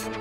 अस्सलाम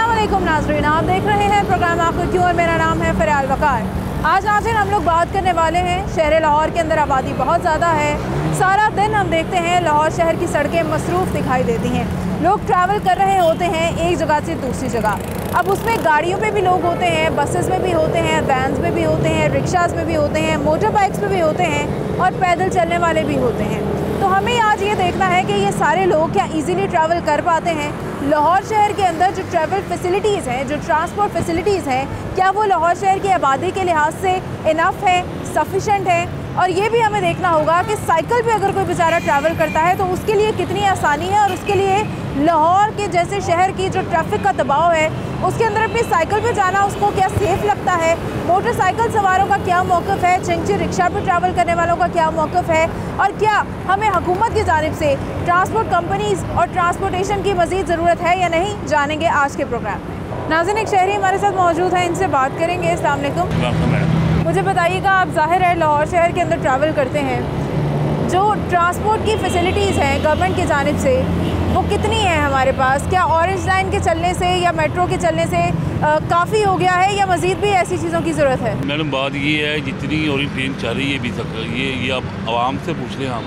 वालेकुम नाज़रीन, आप देख रहे हैं प्रोग्राम आखिर क्यों और मेरा नाम है फ़रियाल वकार। आज नाज़रीन हम लोग बात करने वाले हैं शहर लाहौर के अंदर आबादी बहुत ज़्यादा है। सारा दिन हम देखते हैं लाहौर शहर की सड़कें मसरूफ़ दिखाई देती हैं। लोग ट्रैवल कर रहे होते हैं एक जगह से दूसरी जगह। अब उसमें गाड़ियों पे भी लोग होते हैं, बसेस में भी होते हैं, वैन्स में भी होते हैं, रिक्शाज़ में भी होते हैं, मोटर बाइक्स में भी होते हैं और पैदल चलने वाले भी होते हैं। तो हमें आज ये देखना है कि ये सारे लोग क्या ईज़िली ट्रैवल कर पाते हैं। लाहौर शहर के अंदर जो ट्रैवल फैसिलिटीज़ हैं, जो ट्रांसपोर्ट फैसिलिटीज़ हैं, क्या वो लाहौर शहर की आबादी के लिहाज से इनफ है, सफिशेंट है। और ये भी हमें देखना होगा कि साइकिल पे अगर कोई बेचारा ट्रैवल करता है तो उसके लिए कितनी आसानी है और उसके लिए लाहौर के जैसे शहर की जो ट्रैफिक का दबाव है उसके अंदर अपनी साइकिल पे जाना उसको क्या सेफ़ लगता है। मोटरसाइकिल सवारों का क्या मौक़िफ़ है, चिंची रिक्शा पे ट्रैवल करने वालों का क्या मौक़िफ़ है और क्या हमें हुकूमत की जानिब से ट्रांसपोर्ट कंपनीज़ और ट्रांसपोर्टेशन की मज़ीद ज़रूरत है या नहीं, जानेंगे आज के प्रोग्राम में। नाज़रीन, एक शहरी हमारे साथ मौजूद है, इनसे बात करेंगे। अस्सलाम वालेकुम। मुझे बताइएगा, आप ज़ाहिर है लाहौर शहर के अंदर ट्रैवल करते हैं, जो ट्रांसपोर्ट की फ़ैसिलिटीज़ हैं गवर्नमेंट की जानिब से वो कितनी है हमारे पास? क्या ऑरेंज लाइन के चलने से या मेट्रो के चलने से काफ़ी हो गया है या मज़ीद भी ऐसी चीज़ों की ज़रूरत है? मैडम, बात ये है जितनी और ट्रेन चल रही है अभी तक ये आप आवाम से पूछ लें। हम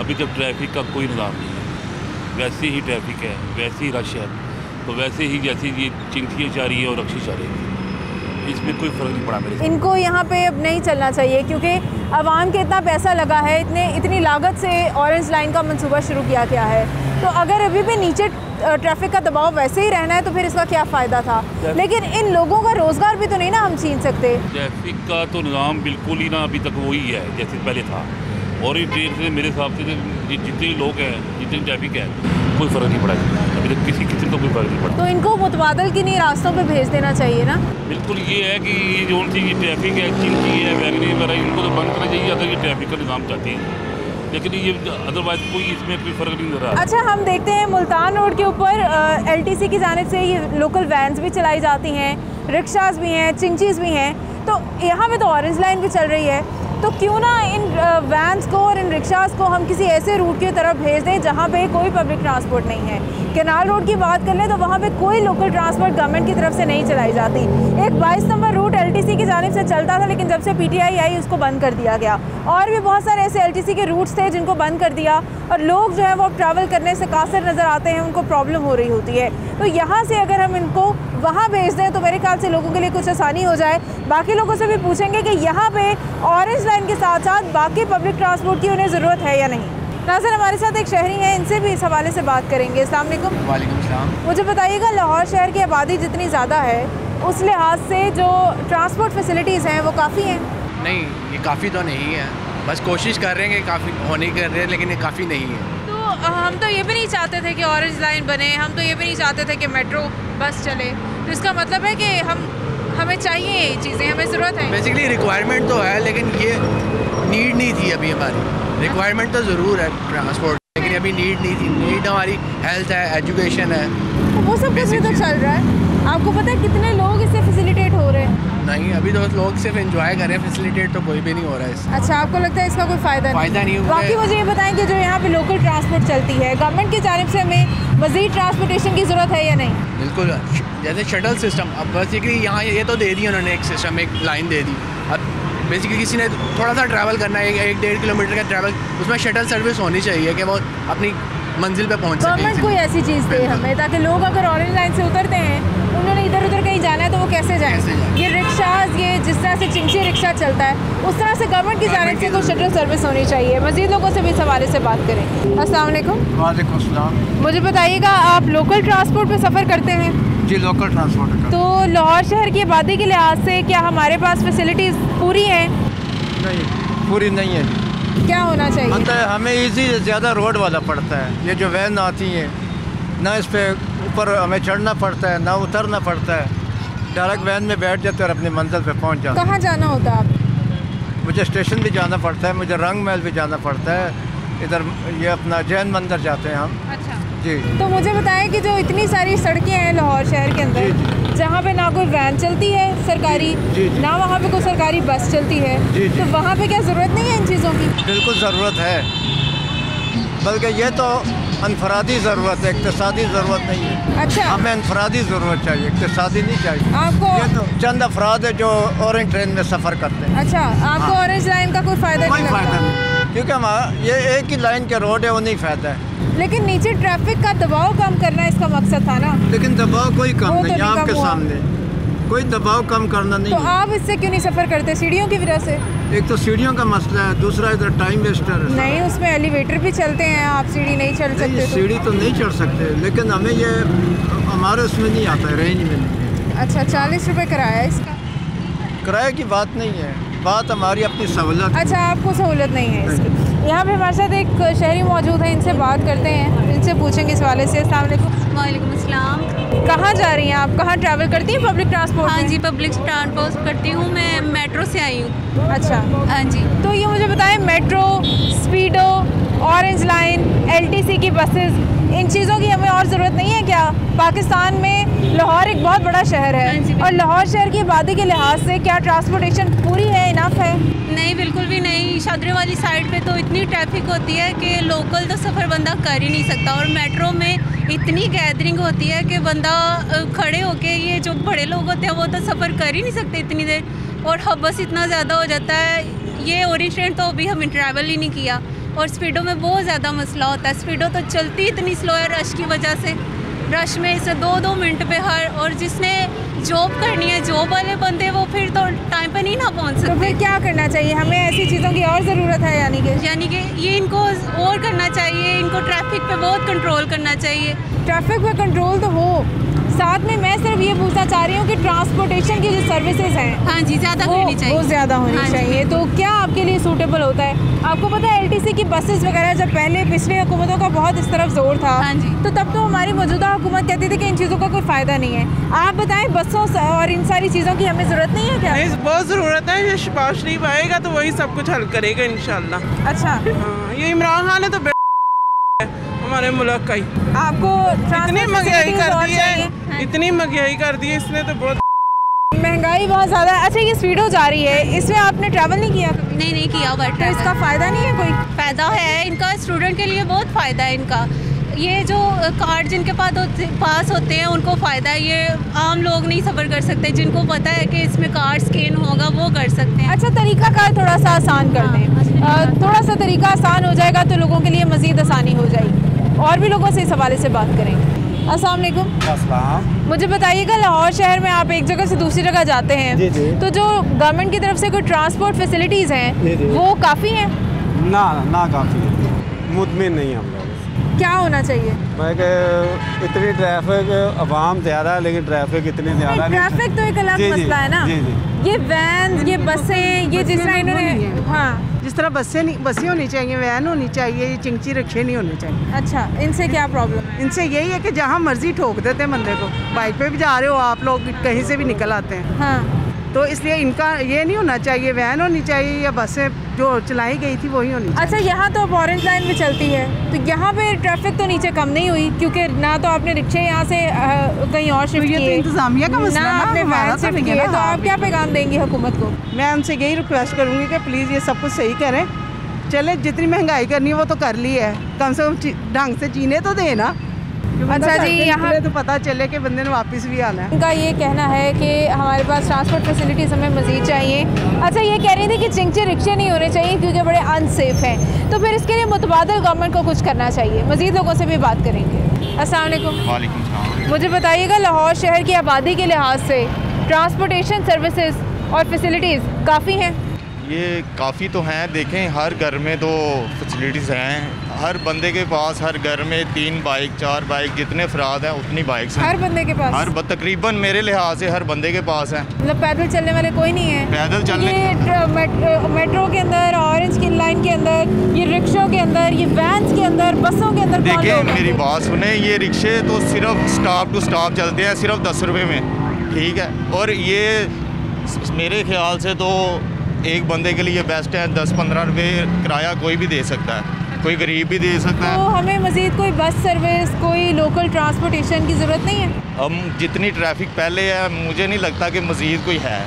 अभी तक ट्रैफिक का कोई निज़ाम नहीं है। वैसे ही ट्रैफिक है, वैसे ही रश है, तो वैसे ही जैसे ये चिंकियाँ जा रही है और रक्शे जा रही है, इसमें कोई फ़र्क नहीं पड़ा मेरे से। इनको यहाँ पे अब नहीं चलना चाहिए क्योंकि आवाम के इतना पैसा लगा है, इतनी लागत से ऑरेंज लाइन का मंसूबा शुरू किया गया है। तो अगर अभी भी नीचे ट्रैफिक का दबाव वैसे ही रहना है तो फिर इसका क्या फ़ायदा था। लेकिन इन लोगों का रोज़गार भी तो नहीं ना हम छीन सकते। ट्रैफिक का तो निज़ाम बिल्कुल ही ना अभी तक वही है जैसे पहले था। और ये ट्रेन से मेरे हिसाब से जितने लोग हैं, जितनी ट्रैफिक है, कोई फ़र्क नहीं पड़ा अभी तक, किसी किस्म का कोई फ़र्क नहीं पड़ा। तो इनको मुतबादल किन्हीं रास्तों पे भेज देना चाहिए ना। बिल्कुल ये है कि ये जो सी ट्रैफिक है, चिंकी है, वैगनी वगैरह, इनको तो बंद करना चाहिए अगर ये ट्रैफिक का निज़ाम चाहते हैं। लेकिन ये अदरवाइज़ कोई इसमें कोई फ़र्क नहीं नज़र आ रहा। अच्छा, हम देखते हैं मुल्तान रोड के ऊपर LTC की जानिब से ये लोकल वैन्स भी चलाई जाती हैं, रिक्शाज़ भी हैं, चिंचीज़ भी हैं। तो यहाँ पे तो ऑरेंज लाइन भी चल रही है, तो क्यों ना इन वैन्स को और इन रिक्शाज़ को हम किसी ऐसे रूट की तरफ भेज दें जहाँ पे कोई पब्लिक ट्रांसपोर्ट नहीं है। कैनाल रोड की बात कर लें तो वहाँ पे कोई लोकल ट्रांसपोर्ट गवर्नमेंट की तरफ से नहीं चलाई जाती। एक 22 नंबर रूट LTC की जानिब से चलता था, लेकिन जब से PTI आई उसको बंद कर दिया गया। और भी बहुत सारे ऐसे LTC के रूट्स थे जिनको बंद कर दिया और लोग जो है वो ट्रैवल करने से कासिर नज़र आते हैं, उनको प्रॉब्लम हो रही होती है। तो यहाँ से अगर हम इनको वहाँ भेज दें तो मेरे ख्याल से लोगों के लिए कुछ आसानी हो जाए। बाकी लोगों से भी पूछेंगे कि यहाँ पे ऑरेंज लाइन के साथ साथ बाकी पब्लिक ट्रांसपोर्ट की उन्हें ज़रूरत है या नहीं। नाज़रीन, हमारे साथ एक शहरी हैं, इनसे भी इस हवाले से बात करेंगे। अस्सलाम वालेकुम। वालेकुम सलाम। मुझे बताइएगा, लाहौर शहर की आबादी जितनी ज़्यादा है उस लिहाज से जो ट्रांसपोर्ट फैसिलिटीज़ हैं वो काफ़ी हैं? नहीं, ये काफ़ी तो नहीं है, बस कोशिश कर रहे हैं कि काफ़ी होने कर रहे हैं, लेकिन ये काफ़ी नहीं है। तो हम तो ये भी नहीं चाहते थे कि ऑरेंज लाइन बने, हम तो ये भी नहीं चाहते थे कि मेट्रो बस चले। तो इसका मतलब है कि हमें चाहिए ये चीज़ें, हमें ज़रूरत है। बेसिकली रिक्वायरमेंट तो है, लेकिन ये नीड नहीं थी अभी हमारी। रिक्वायरमेंट तो ज़रूर है ट्रांसपोर्ट, लेकिन अभी नीड नहीं थी। नीड हमारी हेल्थ है, एजुकेशन है, तो वो सब कुछ भी तो चल रहा है। आपको पता है कितने लोग इससे फैसिलिटेट हो रहे हैं? नहीं, अभी तो लोग सिर्फ एंजॉय कर रहे हैं, फैसिलिटेट तो कोई भी नहीं हो रहा है इससे। अच्छा, आपको लगता है इसका कोई फ़ायदा नहीं? बाकी मुझे ये बताएं कि जो यहाँ पे लोकल ट्रांसपोर्ट चलती है, गवर्नमेंट की जानिब से हमें मज़ीद ट्रांसपोर्टेशन की ज़रूरत है या नहीं? बिल्कुल, जैसे शटल सिस्टम, अब बेसिकली यहाँ ये तो दे दी उन्होंने, एक सिस्टम, एक लाइन दे दी। अब बेसिकली किसी ने थोड़ा सा ट्रैवल करना है, 1-1.5 किलोमीटर का ट्रैवल, उसमें शटल सर्विस होनी चाहिए कि वो अपनी मंजिल पे पहुँच सके। गवर्नमेंट कोई ऐसी चीज़ दे हमें ताकि लोग अगर ऑरेंज लाइन से उतरते हैं, उन्होंने इधर उधर कहीं जाना है तो वो कैसे जाएं? ये रिक्शाज, ये जिस तरह से चिंची रिक्शा चलता है उस तरह से गवर्नमेंट की जानिब से कोई शटल सर्विस होनी चाहिए। मज़ीद लोगों से भी इस हवाले से बात करें। अस्सलाम वालेकुम। वालेकुम सलाम। मुझे बताइएगा, आप लोकल ट्रांसपोर्ट पे सफ़र करते हैं? जी, लोकल ट्रांसपोर्ट। तो लाहौर शहर की आबादी के लिहाज से क्या हमारे पास फैसिलिटीज़ पूरी हैं? नहीं, पूरी नहीं है। क्या होना चाहिए? मतलब हमें इजी ज़्यादा रोड वाला पड़ता है। ये जो वैन आती हैं ना, इस पर ऊपर हमें चढ़ना पड़ता है ना उतरना पड़ता है। डायरेक्ट वैन में बैठ जाते हैं और अपनी मंजिल पे पहुंच जाते हैं। कहाँ जाना होता है आप? मुझे स्टेशन भी जाना पड़ता है, मुझे रंग महल भी जाना पड़ता है, इधर ये अपना जैन मंदिर जाते हैं हम। अच्छा। जी। तो मुझे बताएं कि जो इतनी सारी सड़कें हैं लाहौर शहर के अंदर, जहाँ पे ना कोई वैन चलती है सरकारी, ना वहाँ पे कोई सरकारी बस चलती है, तो वहाँ पे क्या ज़रूरत नहीं है इन चीज़ों की? बिल्कुल ज़रूरत है, बल्कि ये तो अनफरादी ज़रूरत है, इक़्तिसादी ज़रूरत नहीं है। अच्छा, हमें अनफरादी ज़रूरत चाहिए, इक़्तिसादी नहीं चाहिए। आपको ये तो चंद अफराद है जो ऑरेंज ट्रेन में सफ़र करते हैं। अच्छा, आपको ऑरेंज लाइन का कोई फ़ायदा नहीं लगता? क्योंकि हम ये एक ही लाइन के रोड है, वो नहीं फ़ायदा है। लेकिन नीचे ट्रैफिक का दबाव कम करना इसका मकसद था ना। लेकिन दबाव कोई कम वो तो नहीं है नहीं आपके कम हुआ। सामने, कोई दबाव कम करना नहीं तो है। आप इससे क्यों नहीं सफ़र करते? सीढ़ियों की वजह से? एक तो सीढ़ियों का मसला है, दूसरा इधर टाइम वेस्टर है। नहीं, उसमें एलिवेटर भी चलते हैं, आप सीढ़ी नहीं चढ़ सकते तो। सीढ़ी तो नहीं चढ़ सकते, लेकिन हमें ये हमारे उसमें नहीं आता है, रेंज में नहीं है। अच्छा, 40 रुपये किराया है इसका? किराए की बात नहीं है, बात हमारी अपनी सहूलत। अच्छा, आपको सहूलत नहीं है इसकी। यहाँ पे हमारे साथ एक शहरी मौजूद है, इनसे बात करते हैं, इनसे पूछेंगे इस वाले से। अस्सलाम वालेकुम। वालेकुम अस्सलाम। कहाँ जा रही हैं आप? कहाँ ट्रैवल करती हैं? Public transport? हाँ जी, पब्लिक ट्रांसपोर्ट करती हूँ, मैं मेट्रो से आई हूँ। अच्छा, हाँ जी। तो ये मुझे बताएं, मेट्रो, स्पीडो, ऑरेंज लाइन, LTC की बसेस, इन चीज़ों की हमें और ज़रूरत नहीं है क्या? पाकिस्तान में लाहौर एक बहुत बड़ा शहर है, और लाहौर शहर की आबादी के लिहाज से क्या ट्रांसपोर्टेशन पूरी है, इनफ है? नहीं, बिल्कुल भी नहीं। शादरे वाली साइड पे तो इतनी ट्रैफिक होती है कि लोकल तो सफ़र बंदा कर ही नहीं सकता, और मेट्रो में इतनी गैदरिंग होती है कि बंदा खड़े होके, ये जो बड़े लोग होते हैं वो तो सफ़र कर ही नहीं सकते इतनी देर, और हब्बस इतना ज़्यादा हो जाता है। ये ऑरेंज ट्रेन तो अभी हमें ट्रैवल ही नहीं किया, और स्पीडो में बहुत ज़्यादा मसला होता है। स्पीडो तो चलती इतनी स्लो है रश की वजह से, रश में इसे 2-2 मिनट पे हर, और जिसने जॉब करनी है, जॉब वाले बंदे, वो फिर तो टाइम पे नहीं ना पहुंच तो सकते। फिर क्या करना चाहिए? हमें ऐसी चीज़ों की और ज़रूरत है, यानी कि ये इनको और करना चाहिए, इनको ट्रैफिक पे बहुत कंट्रोल करना चाहिए। ट्रैफिक पे कंट्रोल तो हो, साथ में मैं सिर्फ ये पूछना चाह रही हूँ कि ट्रांसपोर्टेशन की जो सर्विसेज हैं, हाँ जी, ज़्यादा करनी चाहिए, वो ज़्यादा होनी हाँ चाहिए। तो क्या आपके लिए सूटेबल होता है? आपको पता है LTC की बसेस वगैरह जब पहले पिछले हुकूमतों का बहुत इस तरफ जोर था, हाँ जी, तो तब तो हमारी मौजूदा हुकूमत कहती थी कि इन चीज़ों का कोई फ़ायदा नहीं है। आप बताएं, बसों और इन सारी चीज़ों की हमें ज़रूरत नहीं है क्या? नहीं, बहुत ज़रूरत है। ये शहबाज शरीफ आएगा तो वही सब कुछ हल करेगा इंशाल्लाह। अच्छा, हाँ, ये इमरान खान है तो हमारे मुल्क का ही। आपको इतनी महंगाई कर दी है, हाँ। इतनी महंगाई कर दी है इसने तो बहुत। महंगाई बहुत ज़्यादा है। अच्छा, ये स्पीडो जा रही है, इसमें आपने ट्रैवल नहीं किया कभी? नहीं किया हुआ तो इसका फ़ायदा नहीं है कोई? फ़ायदा है इनका, स्टूडेंट के लिए बहुत फ़ायदा है इनका। ये जो कार्ड जिनके पास होते हैं उनको फ़ायदा है, ये आम लोग नहीं सफ़र कर सकते। जिनको पता है कि इसमें कार्ड स्कैन होगा वो कर सकते हैं। अच्छा, तरीक़ाकार थोड़ा सा आसान कर दें, थोड़ा सा तरीका आसान हो जाएगा तो लोगों के लिए मज़ीद आसानी हो जाएगी, और भी लोगों से इस हवाले से बात करेंगे। अस्सलाम वालेकुम। मुझे बताइएगा, लाहौर शहर में आप एक जगह से दूसरी जगह जाते हैं, तो जो गवर्नमेंट की तरफ से कोई ट्रांसपोर्ट फैसिलिटीज़ हैं वो काफ़ी हैं? ना काफ़ी है, मुतमिन नहीं हम लोग। क्या होना चाहिए? मैं इतनी ट्रैफिक, आवाम ज़्यादा है लेकिन ट्रैफिक इतनी ज़्यादा नहीं। ट्रैफिक तो एक अलग मसला है ना। ये वैन, ये बसें, ये जिस तरह इन्होंने, हाँ, जिस तरह बसें होनी चाहिए, वैन होनी चाहिए, ये चिंची रिक्शे नहीं होने चाहिए। अच्छा, इनसे क्या प्रॉब्लम है? इनसे यही है कि जहाँ मर्जी ठोक देते हैं बंदे को। बाइक पे भी जा रहे हो आप लोग, कहीं से भी निकल आते हैं, हाँ, तो इसलिए इनका ये नहीं होना चाहिए। वैन होनी चाहिए या बसें जो चलाई गई थी वही होनी चाहिए। अच्छा, यहाँ तो अब ऑरेंज लाइन में चलती है, तो यहाँ पे ट्रैफिक तो नीचे कम नहीं हुई, क्योंकि ना तो आपने रिक्शे यहाँ से कहीं और शिफ्ट ये तो किए, इंतजामिया का मसला ना ना, आपने हमारा वैन तो शिफ्ट नहीं है किए, ना। तो आप क्या पैगाम देंगी हुकूमत को? मैं उनसे यही रिक्वेस्ट करूँगी कि प्लीज़ ये सब कुछ सही करें। चले, जितनी महंगाई करनी है वो तो कर ली है, कम से कम ढंग से जीने तो दे ना। अच्छा जी, यहाँ तो पता चले कि बंदे ने वापस भी आना है। इनका ये कहना है कि हमारे पास ट्रांसपोर्ट फैसिलिटीज़ हमें मज़ीद चाहिए। अच्छा, ये कह रही थी कि चिंचे रिक्शे नहीं होने चाहिए क्योंकि बड़े अनसेफ हैं, तो फिर इसके लिए मुतबादल गवर्नमेंट को कुछ करना चाहिए। मज़ीद लोगों से भी बात करेंगे। अस्सलाम वालेकुम। मुझे बताइएगा, लाहौर शहर की आबादी के लिहाज से ट्रांसपोर्टेशन सर्विसेज और फैसिलिटीज़ काफ़ी हैं? ये काफ़ी तो हैं। देखें, हर घर में तो फैसिलिटीज़ हैं, हर बंदे के पास हर घर में 3 बाइक 4 बाइक, जितने अफराद हैं उतनी बाइक्स हैं हर बंदे के पास? तकरीबन मेरे लिहाज से हर बंदे के पास है। मतलब पैदल चलने वाले कोई नहीं है? पैदल चलने, ये मेट्रो के अंदर, ऑरेंज की लाइन के अंदर, ये रिक्शों के अंदर, ये वैन्स के अंदर, बसों के अंदर, देखिए मेरी बात सुने, ये रिक्शे तो सिर्फ स्टॉप टू स्टॉप चलते हैं, सिर्फ 10 रुपये में, ठीक है। और ये मेरे ख्याल से तो एक बंदे के लिए बेस्ट है, 10-15 रुपये किराया कोई भी दे सकता है। कोई गरीब भी दे सकता है। तो हमें मज़ीद कोई बस सर्विस, कोई लोकल ट्रांसपोर्टेशन की ज़रूरत नहीं है? हम जितनी ट्रैफिक पहले है मुझे नहीं लगता कि मज़ीद कोई है।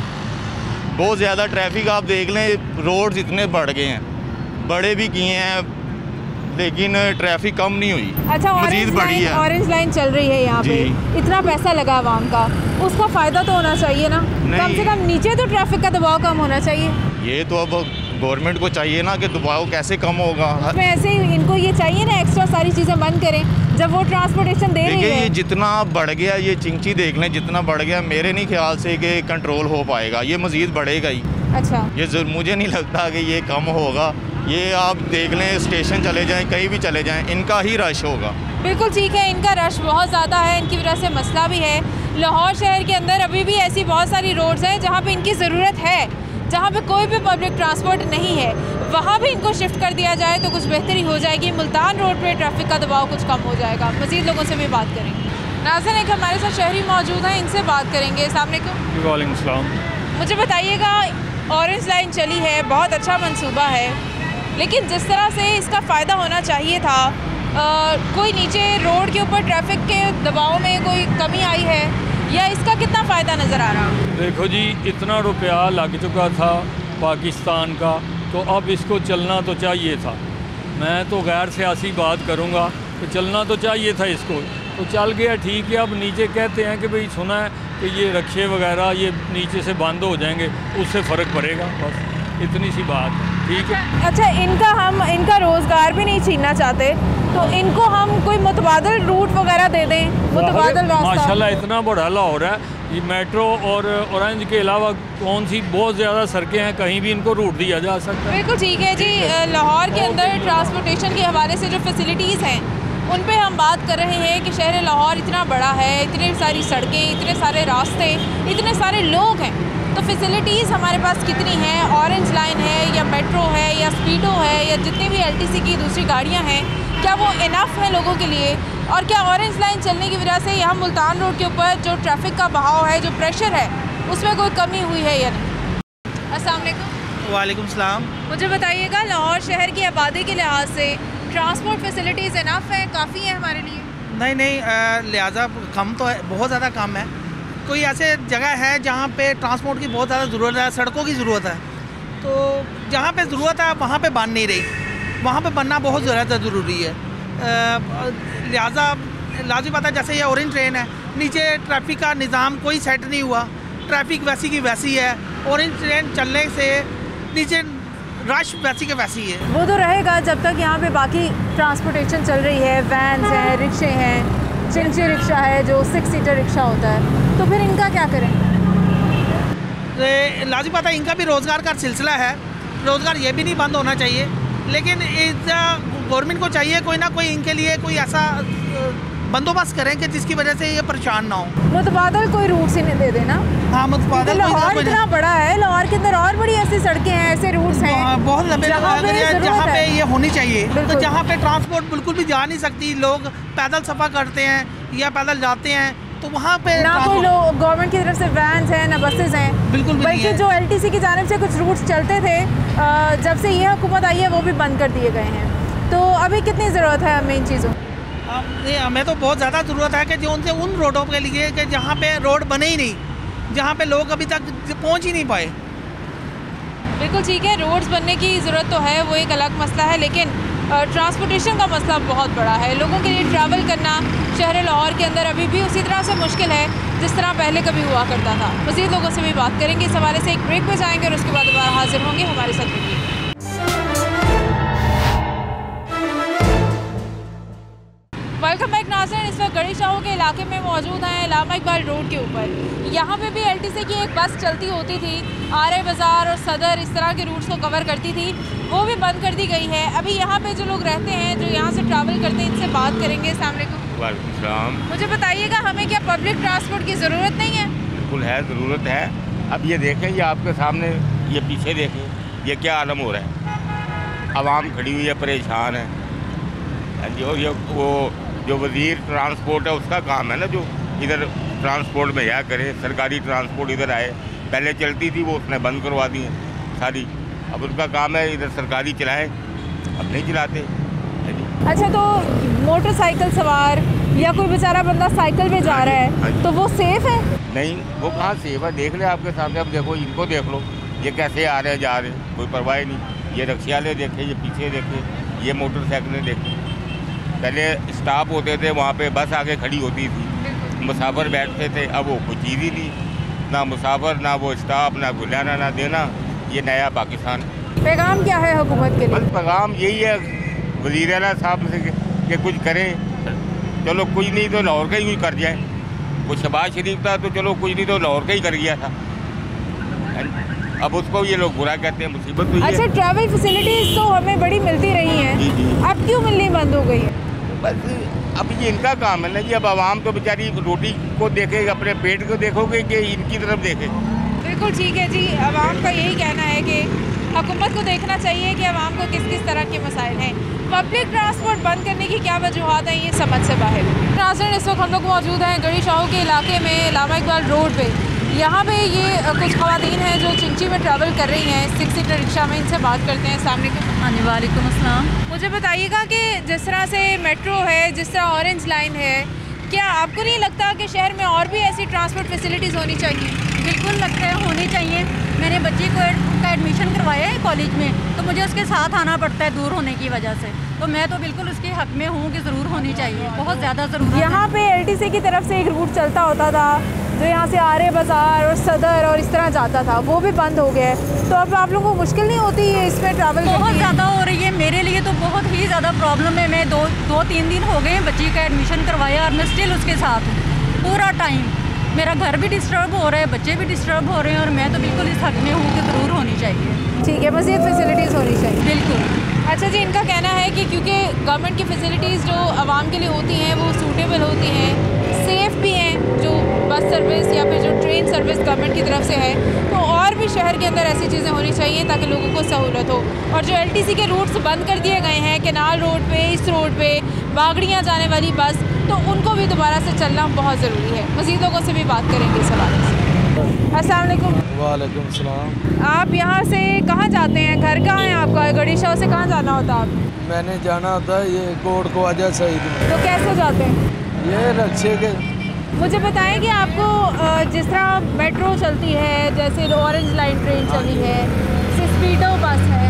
बहुत ज़्यादा ट्रैफिक आप देख लें, रोड्स इतने बढ़ गए हैं, बड़े भी किए हैं लेकिन ट्रैफिक कम नहीं हुई। अच्छा, मज़ीद बढ़ी है। ऑरेंज लाइन चल रही है यहाँ पे, इतना पैसा लगा आवाम का, उसका फ़ायदा तो होना चाहिए ना? कम से कम नीचे तो ट्रैफिक का दबाव कम होना चाहिए। ये तो अब गवर्नमेंट को चाहिए ना कि दबाव कैसे कम होगा। उसमें ऐसे ही इनको ये चाहिए ना एक्स्ट्रा सारी चीज़ें बंद करें जब वो ट्रांसपोर्टेशन दे रही है। ये जितना बढ़ गया, ये चिंची देख लें जितना बढ़ गया, मेरे नहीं ख्याल से कि कंट्रोल हो पाएगा, ये मज़ीद बढ़ेगा ही। अच्छा, ये मुझे नहीं लगता कि ये कम होगा। ये आप देख लें, स्टेशन चले जाएं, कहीं भी चले जाएं, इनका ही रश होगा। बिल्कुल ठीक है, इनका रश बहुत ज़्यादा है, इनकी वजह से मसला भी है। लाहौर शहर के अंदर अभी भी ऐसी बहुत सारी रोड्स हैं जहाँ पे इनकी ज़रूरत है, जहाँ पे कोई भी पब्लिक ट्रांसपोर्ट नहीं है, वहाँ भी इनको शिफ्ट कर दिया जाए तो कुछ बेहतरी हो जाएगी। मुल्तान रोड पे ट्रैफिक का दबाव कुछ कम हो जाएगा। मज़ीद लोगों से भी बात करेंगे। नाज़रीन, एक हमारे साथ शहरी मौजूद हैं, इनसे बात करेंगे। अस्सलाम वालेकुम। वालेकुम सलाम। मुझे बताइएगा, ऑरेंज लाइन चली है, बहुत अच्छा मंसूबा है, लेकिन जिस तरह से इसका फ़ायदा होना चाहिए था, कोई नीचे रोड के ऊपर ट्रैफिक के दबाव में कोई कमी आई है या इसका कितना फ़ायदा नज़र आ रहा? देखो जी, इतना रुपया लग चुका था पाकिस्तान का, तो अब इसको चलना तो चाहिए था। मैं तो गैर सियासी बात करूँगा तो चलना तो चाहिए था इसको, तो चल गया ठीक है। अब नीचे कहते हैं कि भाई सुना है कि ये रक्शे वगैरह ये नीचे से बंद हो जाएंगे, उससे फ़र्क पड़ेगा, बस इतनी सी बात है, ठीक है। अच्छा, हम इनका रोज़गार भी नहीं छीनना चाहते, तो इनको हम कोई मुतबादल रूट वगैरह दे दें, मुतबादल रास्ता। माशाल्लाह इतना बड़ा लाहौर है, ये मेट्रो और ऑरेंज के अलावा कौन सी बहुत ज़्यादा सड़कें हैं, कहीं भी इनको रूट दिया जा सकता है। बिल्कुल ठीक है जी। लाहौर के अंदर ट्रांसपोर्टेशन के हवाले से जो फैसिलिटीज़ हैं उन पे हम बात कर रहे हैं कि शहर लाहौर इतना बड़ा है, इतनी सारी सड़कें, इतने सारे रास्ते, इतने सारे लोग हैं, तो फैसिलिटीज़ हमारे पास कितनी हैं? ऑरेंज लाइन है या मेट्रो है या स्पीडो है या जितनी भी LTC की दूसरी गाड़ियाँ हैं, क्या वो इनफ है लोगों के लिए? और क्या ऑरेंज लाइन चलने की वजह से यहाँ मुल्तान रोड के ऊपर जो ट्रैफिक का बहाव है, जो प्रेशर है, उसमें कोई कमी हुई है या नहीं? अस्सलाम वालेकुम। वालेकुम सलाम। मुझे बताइएगा, लाहौर शहर की आबादी के लिहाज से ट्रांसपोर्ट फैसिलिटीज़ इनफ है, काफ़ी है हमारे लिए? नहीं, लिहाजा कम तो है, बहुत ज़्यादा कम है। कोई ऐसे जगह है जहाँ पे ट्रांसपोर्ट की बहुत ज़्यादा ज़रूरत है, सड़कों की ज़रूरत है, तो जहाँ पे ज़रूरत है वहाँ पे बन नहीं रही, वहाँ पे बनना बहुत ज़्यादा ज़रूरी है। लिहाजा लाज़िम बात है, जैसे ये ऑरेंज ट्रेन है, नीचे ट्रैफिक का निज़ाम कोई सेट नहीं हुआ, ट्रैफिक वैसी की वैसी है। ऑरेंज ट्रेन चलने से नीचे रश वैसी के वैसी है। वो तो रहेगा जब तक यहाँ पे बाकी ट्रांसपोर्टेशन चल रही है, वैन्स हैं, रिक्शे हैं, चिंची रिक्शा है जो 6 सीटर रिक्शा होता है, तो फिर इनका क्या करें? लाज़िम बात है, इनका भी रोज़गार का सिलसिला है, रोज़गार ये भी नहीं बंद होना चाहिए, लेकिन गवर्नमेंट को चाहिए कोई ना कोई इनके लिए कोई ऐसा बंदोबस्त करें कि जिसकी वजह से ये परेशान ना हो। मुतबादल कोई रूट से नहीं दे देना। हाँ, मुतबादल। लाहौर इतना बड़ा है, लाहौर के अंदर और बड़ी ऐसी सड़कें हैं, ऐसे रूट्स हैं बहुत लंबे, जहाँ पे ये होनी चाहिए, तो जहाँ पे ट्रांसपोर्ट बिल्कुल भी जा नहीं सकती, लोग पैदल सफ़र करते हैं या पैदल जाते हैं, तो वहाँ पे ना कोई लोग गवर्नमेंट की तरफ से वैन्स हैं ना बसेज हैं, बिल्कुल। बल्कि जो LTC की जानिब से कुछ रूट्स चलते थे, जब से ये हुकूमत आई है वो भी बंद कर दिए गए हैं। तो अभी कितनी ज़रूरत है हमें इन चीज़ों? हमें तो बहुत ज़्यादा ज़रूरत है कि जो उनसे उन रोडों के लिए कि जहाँ पे रोड बने ही नहीं, जहाँ पे लोग अभी तक पहुँच ही नहीं पाए। बिल्कुल ठीक है, रोड्स बनने की ज़रूरत तो है, वो एक अलग मसला है, लेकिन ट्रांसपोर्टेशन का मसला बहुत बड़ा है। लोगों के लिए ट्रैवल करना शहर लाहौर के अंदर अभी भी उसी तरह से मुश्किल है जिस तरह पहले कभी हुआ करता था। मज़ीद लोगों से भी बात करेंगे इस हवाले से। एक ब्रेक पे जाएंगे और उसके बाद दोबारा हाजिर होंगे। हमारे साथ रहिए। वेलकम बैक नाज़रीन, इस वक्त गढ़ी शाहों के इलाके में मौजूद हैं, अल्लामा इकबाल रोड के ऊपर। यहाँ पे भी LTC की एक बस चलती होती थी, आरे बाज़ार और सदर इस तरह के रूट्स को कवर करती थी, वो भी बंद कर दी गई है। अभी यहाँ पे जो लोग रहते हैं, जो यहाँ से ट्रैवल करते हैं, इनसे बात करेंगे। अस्सलाम वालेकुम। मुझे बताइएगा, हमें क्या पब्लिक ट्रांसपोर्ट की ज़रूरत नहीं है? बिल्कुल है, ज़रूरत है। अब ये देखें, ये आपके सामने, ये पीछे देखें, ये क्या आलम हो रहा है, आवाम खड़ी हुई है, परेशान है। और ये वो जो वज़ीर ट्रांसपोर्ट है उसका काम है ना, जो इधर ट्रांसपोर्ट में या करे, सरकारी ट्रांसपोर्ट इधर आए। पहले चलती थी वो उसने बंद करवा दी है सारी, अब उसका काम है इधर सरकारी चलाएं, अब नहीं चलाते। अच्छा, तो मोटरसाइकिल सवार या कोई बेचारा बंदा साइकिल पे जा रहा है तो वो सेफ है? नहीं, वो कहाँ सेफ है? देख ले आपके सामने, अब देखो इनको देख लो, ये कैसे आ रहे हैं जा रहे हैं, कोई परवाह नहीं। ये रिक्शे वाले देखे, ये पीछे देखे, ये मोटरसाइकिलें देखे। पहले स्टॉप होते थे, वहाँ पे बस आके खड़ी होती थी, मुसाफिर बैठते थे। अब वो कोई चीज़ ही नहीं, ना मुसाफिर, ना वो स्टॉप, ना गुलाना, ना देना। ये नया पाकिस्तान। पैगाम क्या है हुकूमत के लिए? बस पैगाम यही है वज़ीर आला साहब से कि कुछ करें। चलो कुछ नहीं तो लाहौर का ही कुछ कर जाए। वो शहबाज शरीफ था तो चलो कुछ नहीं तो लाहौर का ही कर गया था। अब उसको ये लोग बुरा कहते हैं, मुसीबत तो अच्छा, ट्रैवल फैसिलिटीज़ तो हमें बड़ी मिलती रही हैं, अब क्यों मिलनी बंद हो गई है? बस अब ये इनका काम है ना जी। अब आवाम तो बेचारी रोटी को देखेगा, अपने पेट को देखोगे कि इनकी तरफ देखे? बिल्कुल ठीक है जी, आवाम का यही कहना है कि हुकूमत को देखना चाहिए कि आवाम को किस किस तरह के मसाइल हैं। पब्लिक ट्रांसपोर्ट बंद करने की क्या वजूहत हैं, ये समझ से बाहर है। नाज़रीन, इस वक्त हम लोग मौजूद हैं गढ़ी शाहू के इलाके में, लामा इकबाल रोड पे। यहाँ पे ये कुछ ख़वातीन हैं जो चिंची में ट्रैवल कर रही हैं 6 सीटर रिक्शा में। इनसे बात करते हैं। सामने हाँ जी, वालेकुम अस्सलाम। मुझे बताइएगा कि जिस तरह से मेट्रो है, जिस तरह ऑरेंज लाइन है, क्या आपको नहीं लगता कि शहर में और भी ऐसी ट्रांसपोर्ट फैसिलिटीज़ होनी चाहिए? बिल्कुल लगता है होनी चाहिए। मैंने बच्ची को का एडमिशन करवाया है कॉलेज में, तो मुझे उसके साथ आना पड़ता है दूर होने की वजह से। तो मैं तो बिल्कुल उसके हक में हूँ कि ज़रूर होनी चाहिए, बहुत ज़्यादा ज़रूरत है। यहाँ पे LTC की तरफ से एक रूट चलता होता था जो यहाँ से आरे बाज़ार और सदर और इस तरह जाता था, वो भी बंद हो गया है। तो अब आप लोगों को मुश्किल नहीं होती है इसमें ट्रैवल? बहुत ज़्यादा हो रही है, मेरे लिए तो बहुत ही ज़्यादा प्रॉब्लम है। मैं दो तीन दिन हो गए बच्ची का एडमिशन करवाया और मैं स्टिल उसके साथ हूँ पूरा टाइम। मेरा घर भी डिस्टर्ब हो रहा है, बच्चे भी डिस्टर्ब हो रहे हैं, और मैं तो बिल्कुल इस हक में हूँ कि ज़रूर होनी चाहिए। ठीक है, मज़ीद फैसिलिटीज़ होनी चाहिए। बिल्कुल। अच्छा जी, इनका कहना है कि क्योंकि गवर्नमेंट की फैसिलिटीज़ जो आवाम के लिए होती हैं वो सूटेबल होती हैं, सेफ़ भी हैं, जो बस सर्विस या फिर जो ट्रेन सर्विस गवर्नमेंट की तरफ से है, तो और भी शहर के अंदर ऐसी चीज़ें होनी चाहिए ताकि लोगों को सहूलत हो। और जो LTC के रूट्स बंद कर दिए गए हैं, केनाल रोड पे, इस रोड पे बागड़ियाँ जाने वाली बस, तो उनको भी दोबारा से चलना बहुत ज़रूरी है। मज़ीद लोगों से भी बात करेंगे इस हवाले से। अस्सलाम वालेकुम। वालेकुम सलाम। आप यहाँ से कहाँ जाते हैं? घर कहाँ है आपका? गढ़ी शाह से कहाँ जाना होता है आप? मैंने जाना होता है ये कोट ख्वाजा सईद में। तो कैसे जाते हैं? ये रिक्शे के। मुझे बताएं कि आपको जिस तरह मेट्रो चलती है, जैसे ऑरेंज लाइन ट्रेन चली है, स्पीडो बस है,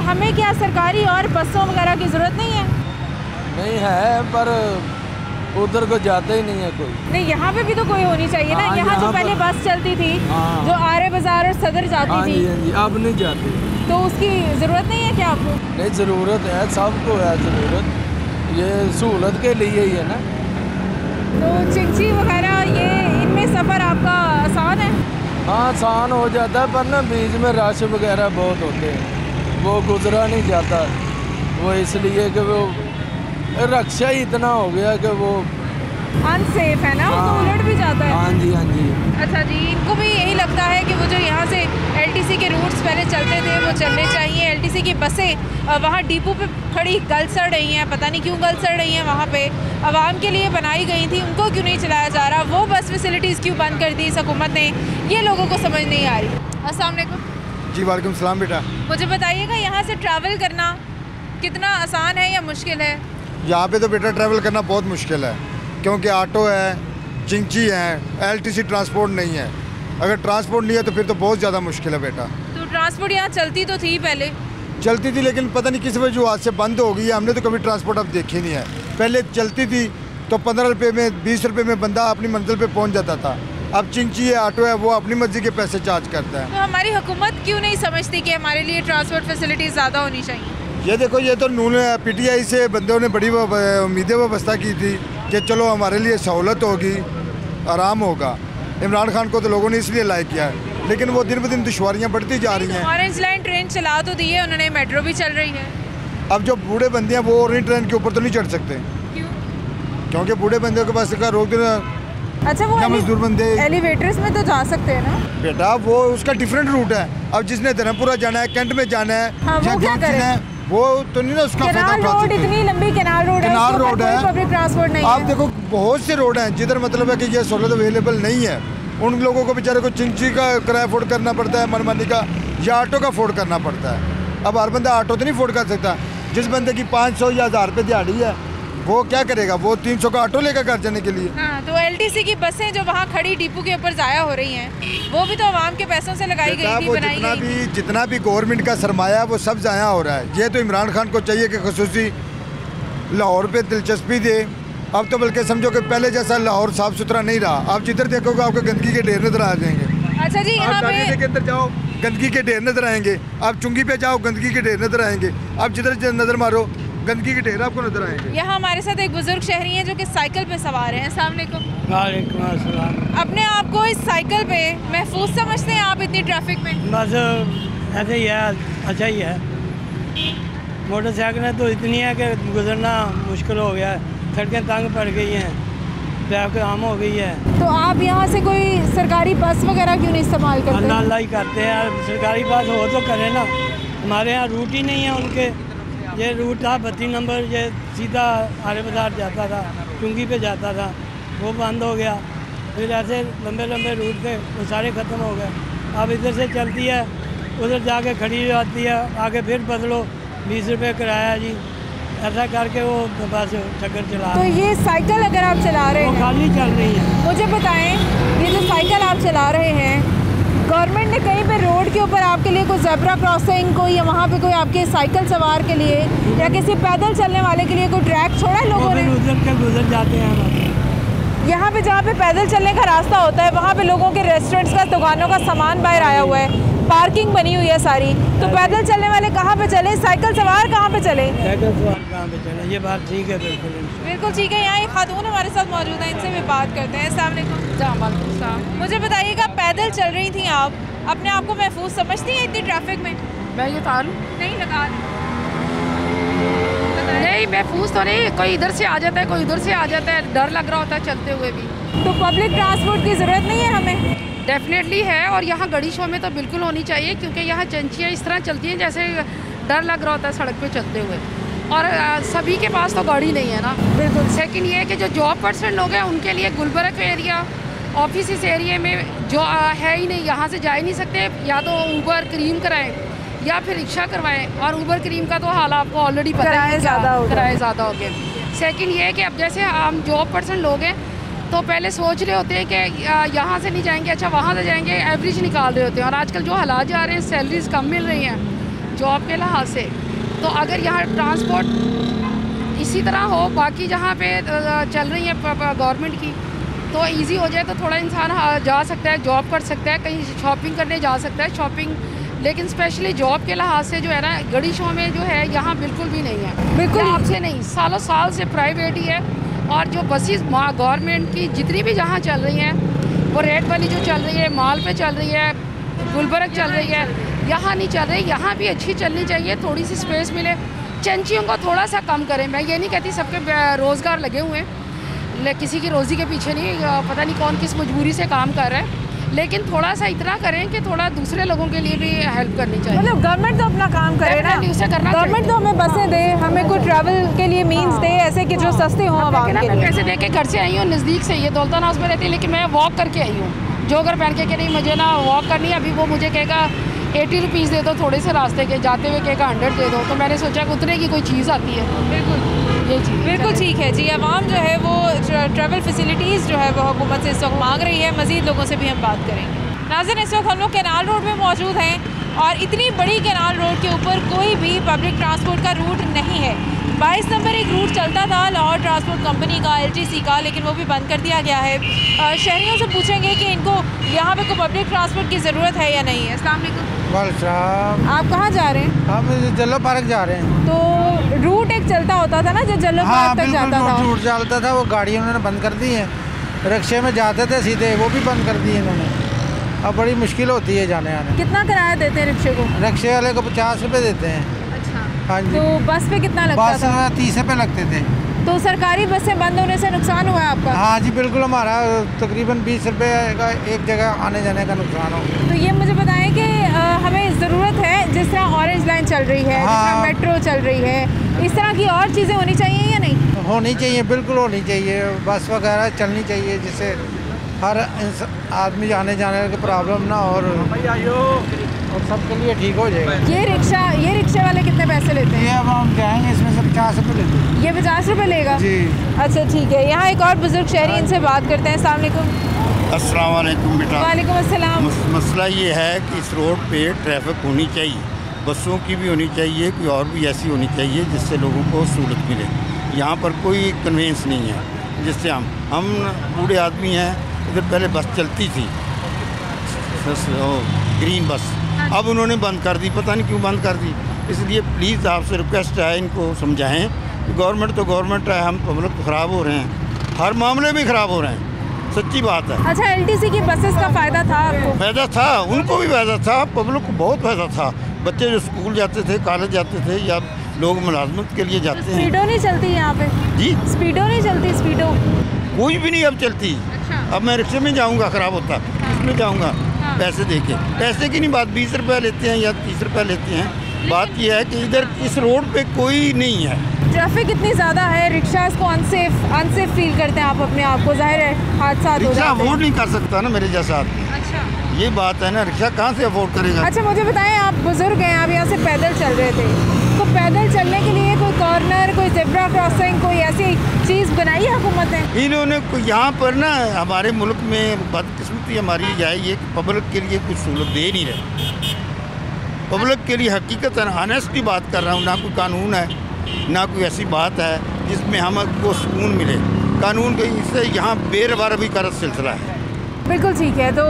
हमें क्या सरकारी और बसों वगैरह की ज़रूरत नहीं है? नहीं है, पर उधर को जाते ही नहीं है कोई। नहीं, यहाँ पे भी तो कोई होनी चाहिए ना। यहाँ जो पहले बस चलती थी जो आरे बाजार और सदर जाती थी, अब नहीं जाती, तो उसकी ज़रूरत नहीं है क्या आपको? नहीं, ज़रूरत है, सबको है ज़रूरत, ये सहूलत के लिए ही है ना। तो चिंची वगैरह ये इनमें सफ़र आपका आसान है? हाँ, आसान हो जाता है, पर ना बीच में रश वगैरह बहुत होते हैं, वो गुजरा नहीं जाता। वो इसलिए कि वो रिक्शा ही इतना हो गया कि वो अनसेफ है ना, वो तो उलट भी जाता है। हाँ जी, हाँ जी। अच्छा जी, इनको भी यही लगता है कि वो जो यहाँ से LTC के रूट्स पहले चलते थे वो चलने चाहिए। LTC की बसें वहाँ डिपो पे खड़ी गल सड़ रही हैं, पता नहीं क्यों गल सड़ रही हैं। वहाँ पे आवाम के लिए बनाई गई थी, उनको क्यों नहीं चलाया जा रहा? वो बस फैसिलिटीज़ क्यों बंद कर दी इस हुकूमत ने? ये लोगों को समझ नहीं आ रही। अस्सलाम वालेकुम। जी वालेकुम सलाम बेटा। मुझे बताइएगा यहाँ से ट्रैवल करना कितना आसान है या मुश्किल है? यहाँ पे तो बेटा ट्रैवल करना बहुत मुश्किल है, क्योंकि ऑटो है, चिंची है, LTC ट्रांसपोर्ट नहीं है। अगर ट्रांसपोर्ट नहीं है तो फिर तो बहुत ज़्यादा मुश्किल है बेटा। तो ट्रांसपोर्ट यहाँ चलती तो थी पहले? चलती थी, लेकिन पता नहीं किस वजह से बंद हो गई है। हमने तो कभी ट्रांसपोर्ट अब देखी नहीं है। पहले चलती थी तो 15 रुपये में, 20 रुपये में बंदा अपनी मंजिल पे पहुँच जाता था। अब चिंची है, ऑटो है, वो अपनी मर्जी के पैसे चार्ज करता है। तो हमारी हुकूमत क्यों नहीं समझती कि हमारे लिए ट्रांसपोर्ट फैसिलिटीज़ ज़्यादा होनी चाहिए? ये देखो, ये तो नून PTI से बंदों ने बड़ी उम्मीदें व्यवस्था की थी कि चलो हमारे लिए सहूलत होगी, आराम होगा। इमरान खान को तो लोगों ने इसलिए लाइक किया है, लेकिन वो दिन ब दिन दुश्वारियाँ बढ़ती जा रही हैं। ऑरेंज लाइन ट्रेन चला तो दी है उन्होंने, मेट्रो भी चल रही है। अब जो बूढ़े बंदे हैं वो ऑरेंज ट्रेन के ऊपर तो नहीं चढ़ सकते। क्यों? क्योंकि बूढ़े बंदे के पास रोक देना। अच्छा, वो मजदूर बंदे एलिवेटर्स में तो जा सकते हैं ना बेटा, वो उसका डिफरेंट रूट है। अब जिसने धर्मपुरा जाना है, कैंट में जाना है, वो क्या करें? वो तो नहीं ना उसका फायदा उठा सकते। इतनी लंबी कैनाल रोड है, पब्लिक ट्रांसपोर्ट नहीं है। आप देखो बहुत से रोड हैं जिधर मतलब है कि ये सहूलत अवेलेबल नहीं है। उन लोगों को बेचारे को चिंची का किराया अफोर्ड करना पड़ता है, मनमानी का, या ऑटो का अफोर्ड करना पड़ता है। अब हर बंदा ऑटो तो नहीं अफोर्ड कर सकता। जिस बंदे की 500 या 1000 रुपये दिहाड़ी है वो क्या करेगा, वो 300 का ऑटो लेकर घर जाने के लिए। हाँ, तो LTC की बसें जो वहाँ खड़ी डिपो के ऊपर ज़ाया हो रही हैं, वो भी तो आवाम के पैसों से लगाई गई थी, बनाई गई थी। जितना भी गवर्नमेंट का सरमाया है वो सब ज़ाया हो रहा है। ये तो इमरान खान को चाहिए कि खुसूसी लाहौर पे दिलचस्पी दे। अब तो बल्कि समझो कि पहले जैसा लाहौर साफ़ सुथरा नहीं रहा। आप जिधर देखोगे आपको गंदगी के ढेर नजर आ जाएंगे। अच्छा जी, यहाँ पे के अंदर जाओ गंदगी के ढेर नजर आएंगे, आप चुंगी पे जाओ गंदगी के ढेर नजर आएंगे, आप जिधर नज़र मारो गंदगी के ढेर आपको नजर आएंगे। यहाँ हमारे साथ एक बुजुर्ग शहरी हैं जो कि साइकिल पे सवार हैं। अस्सलाम वालेकुम। अपने आप को इस साइकिल पे महफूज समझते हैं आप इतनी ट्रैफिक में? बस ऐसे ही है, अच्छा ही है। मोटरसाइकिलें तो इतनी है कि गुजरना मुश्किल हो गया है, सड़कें तंग पड़ गई हैं, ट्रैफिक आम हो गई है। तो आप यहाँ से कोई सरकारी बस वगैरह क्यों नहीं इस्तेमाल करते? अल्लाह ही करते हैं, सरकारी बस हो तो करें ना। हमारे यहाँ रूट ही नहीं है उनके। ये रूट था 32 नंबर, ये सीधा आर्य बाजार जाता था, चुंगी पे जाता था, वो बंद हो गया। फिर ऐसे लंबे लंबे रूट थे वो सारे ख़त्म हो गए। अब इधर से चलती है, उधर जाके खड़ी जाती है, आगे फिर बदलो 20 रुपये किराया जी, ऐसा करके वो बस चक्कर चला। तो ये साइकिल अगर आप चला रहे हैं, खाली चल रही है। मुझे बताएं, ये जो साइकिल आप चला रहे हैं, गवर्नमेंट ने कहीं पे रोड के ऊपर आपके लिए कोई ज़ेब्रा क्रॉसिंग कोई या वहाँ पे कोई आपके साइकिल सवार के लिए या किसी पैदल चलने वाले के लिए कोई ट्रैक छोड़ा है लोगों ने? गुजर जाते हैं। यहाँ पे जहाँ पे पैदल चलने का रास्ता होता है वहाँ पे लोगों के रेस्टोरेंट्स का, दुकानों का सामान बाहर आया हुआ है, पार्किंग बनी हुई है सारी, तो पैदल चलने वाले कहाँ पे चले, साइकिल सवार कहाँ पे चले? साइकिल सवार कहाँ पे चले, ये बात ठीक है। बिल्कुल ठीक है। यहाँ एक खातून हमारे साथ मौजूद है, इनसे भी बात करते हैं। अस्सलाम वालेकुम। मुझे बताइएगा, पैदल चल रही थी आप, अपने आप को महफूज समझती हैं इतनी ट्रैफिक में? मैं ये तालू नहीं लगा नहीं, महफूज तो नहीं, कोई इधर से आ जाता है, कोई उधर से आ जाता है, डर लग रहा होता है चलते हुए भी। तो पब्लिक ट्रांसपोर्ट की ज़रूरत नहीं है हमें? डेफिनेटली है, और यहाँ गड़ी शो में तो बिल्कुल होनी चाहिए, क्योंकि यहाँ चंचियाँ इस तरह चलती हैं जैसे डर लग रहा होता है सड़क पे चलते हुए, और सभी के पास तो गाड़ी नहीं है ना। बिल्कुल। सेकंड ये है कि जो जॉब पर्सन लोग हैं उनके लिए गुलबर्ग एरिया, ऑफिस इस एरिया में जो है ही नहीं, यहाँ से जा ही नहीं सकते। या तो ऊबर क्रीम कराएं या फिर रिक्शा करवाएं, और ऊबर क्रीम का तो हाल आपको ऑलरेडी पता है, किराए ज़्यादा हो गए। सेकंड ये है कि अब जैसे हम जॉब पर्सन लोग हैं तो पहले सोच रहे होते हैं कि यहाँ से नहीं जाएंगे, अच्छा वहाँ से जाएंगे, एवरेज निकाल रहे होते हैं। और आजकल जो हालात जा रहे हैं, सैलरीज कम मिल रही हैं जॉब के लिहाज से, तो अगर यहाँ ट्रांसपोर्ट इसी तरह हो, बाकी जहाँ पे चल रही है गवर्नमेंट की, तो इजी हो जाए तो थोड़ा इंसान जा सकता है, जॉब कर सकता है, कहीं शॉपिंग करने जा सकता है, शॉपिंग। लेकिन स्पेशली जॉब के लिहाज से जो है ना, गड़ी शो में जो है यहाँ बिल्कुल भी नहीं है। बिल्कुल आपसे नहीं, सालों साल से प्राइवेट ही है। और जो बसेस गवर्नमेंट की जितनी भी जहाँ चल रही हैं, वो रेड वाली जो चल रही है, माल पे चल रही है, गुलबर्ग चल रही है, यहाँ नहीं चल रही। यहाँ भी अच्छी चलनी चाहिए, थोड़ी सी स्पेस मिले, चंचियों को थोड़ा सा कम करें। मैं ये नहीं कहती सबके रोज़गार लगे हुए हैं, किसी की रोज़ी के पीछे नहीं, पता नहीं कौन किस मजबूरी से काम कर रहा है, लेकिन थोड़ा सा इतना करें कि थोड़ा दूसरे लोगों के लिए भी हेल्प करनी चाहिए। मतलब गवर्नमेंट तो अपना काम करे ना, उसे करना। गवर्नमेंट तो हमें बसें दे, हमें कोई ट्रैवल के लिए मीन्स दे, ऐसे कि जो सस्ते हों आवाम के लिए। पैसे दे के घर से आई हूँ, नज़दीक से, ये दौलतान हाउस में रहती है, लेकिन मैं वॉक करके आई हूँ। जो अगर पहन के नहीं मुझे ना वॉक करनी है, अभी वो मुझे कहेगा 80 रुपीज़ दे दो थोड़े से रास्ते के, जाते हुए कहेगा 100 दे दो। तो मैंने सोचा कि उतने की कोई चीज़ आती है। बिल्कुल ये चीज़ बिल्कुल ठीक है जी। आवाम जो है वो ट्रैवल फैसिलिटीज़ जो है वो हुकूमत से इस वक्त मांग रही है। मज़ीद लोगों से भी हम बात करेंगे। नाज़रीन, इस वक्त हम लोग कैनाल रोड में मौजूद हैं और इतनी बड़ी कैनाल रोड के ऊपर कोई भी पब्लिक ट्रांसपोर्ट का रूट नहीं है। 22 नंबर एक रूट चलता था लाहौर ट्रांसपोर्ट कंपनी का, LTC का, लेकिन वो भी बंद कर दिया गया है। शहरियों से पूछेंगे कि इनको यहाँ पे कोई पब्लिक ट्रांसपोर्ट की ज़रूरत है या नहीं है। अस्सलाम वालेकुम। आप कहाँ जा रहे हैं? हम जल्लो पार्क जा रहे हैं। तो रूट एक चलता होता था ना जो जल्लो पार्क तक जाता था? रूट चलता था, वो गाड़ी उन्होंने बंद कर दी है। रिक्शे में जाते थे सीधे, वो भी बंद कर दिए इन्होंने। अब बड़ी मुश्किल होती है जाने आने। कितना किराया देते हैं रिक्शे को? रिक्शे वाले को 50 रुपये देते हैं। अच्छा। हाँ जी। तो बस पे कितना लगता था? बस में 30 रुपये लगते थे। तो सरकारी बसें बंद होने से नुकसान हुआ है आपका? हाँ जी बिल्कुल, हमारा तकरीबन 20 रुपये का एक जगह आने जाने का नुकसान हो गया। तो ये मुझे बताएं कि हमें ज़रूरत है, जिस तरह ऑरेंज लाइन चल रही है, जिस तरह मेट्रो चल रही है, इस तरह की और चीज़ें होनी चाहिए या नहीं? होनी चाहिए, बिल्कुल होनी चाहिए। बस वगैरह चलनी चाहिए जिससे हर आदमी आने जाने की प्रॉब्लम ना। और और सबके लिए ठीक हो जाएगा। ये रिक्शे वाले कितने पैसे लेते हैं? ये अब हम जाएंगे, इसमें से 50 रुपये लेते हैं। ये 50 रुपये लेगा जी। अच्छा ठीक है। यहाँ एक और बुजुर्ग शहरी, इनसे बात करते हैं। अस्सलाम वालेकुम। अस्सलाम वालेकुम बेटा। वालेकुम अस्सलाम। मसला ये है कि इस रोड पे ट्रैफिक होनी चाहिए, बसों की भी होनी चाहिए, कोई और भी ऐसी होनी चाहिए जिससे लोगों को सहूलत मिले। यहाँ पर कोई कन्वेंस नहीं है जिससे हम बूढ़े आदमी हैं। इधर पहले बस चलती थी, ग्रीन बस, अब उन्होंने बंद कर दी, पता नहीं क्यों बंद कर दी। इसलिए प्लीज़ आपसे रिक्वेस्ट है, इनको समझाएं कि गवर्नमेंट तो गवर्नमेंट है, हम पब्लिक तो ख़राब हो रहे हैं, हर मामले में ख़राब हो रहे हैं, सच्ची बात है। अच्छा, एलटीसी की बसेस का फ़ायदा था आपको? फ़ायदा था, उनको भी फ़ायदा था, पब्लिक को बहुत फ़ायदा था। बच्चे जो स्कूल जाते थे, कॉलेज जाते थे, या लोग मुलाजमत के लिए जाते हैं। स्पीडो नहीं चलती यहाँ पे? जी, स्पीडो नहीं चलती? स्पीडो कोई भी नहीं अब चलती। अच्छा। अब मैं रिक्शे में जाऊँगा, ख़राब होता, इसमें जाऊँगा पैसे दे के। पैसे की नहीं बात, 20 रुपये लेते हैं या 30 रुपये लेते हैं। बात यह है कि इधर इस रोड पे कोई नहीं है। ट्रैफिक इतनी ज़्यादा है, रिक्शास को अनसेफ फील करते हैं आप अपने आप को? जाहिर है हादसा हो जाते हैं। रिक्शा अफोर्ड नहीं कर सकता ना मेरे जैसा आदमी। अच्छा, ये बात है ना, रिक्शा कहाँ से अफोर्ड करेगा? अच्छा मुझे बताएं, आप बुजुर्ग हैं, आप यहाँ से पैदल चल रहे थे, तो पैदल चलने के लिए कोई कॉर्नर, कोई ज़ेब्रा क्रॉसिंग, कोई ऐसी चीज़ बनाई है हुकूमत ने? इन्होंने यहाँ पर ना, हमारे मुल्क में बदकिस्मती हमारी है ये कि पब्लिक के लिए कुछ सहूलत दे नहीं रहे। पब्लिक के लिए हकीकत ऑनेस्टली बात कर रहा हूँ, ना कोई कानून है, ना कोई ऐसी बात है जिसमें हमको सुकून मिले। कानून के इससे यहाँ बेरवारवी का सिलसिला है। बिल्कुल ठीक है। तो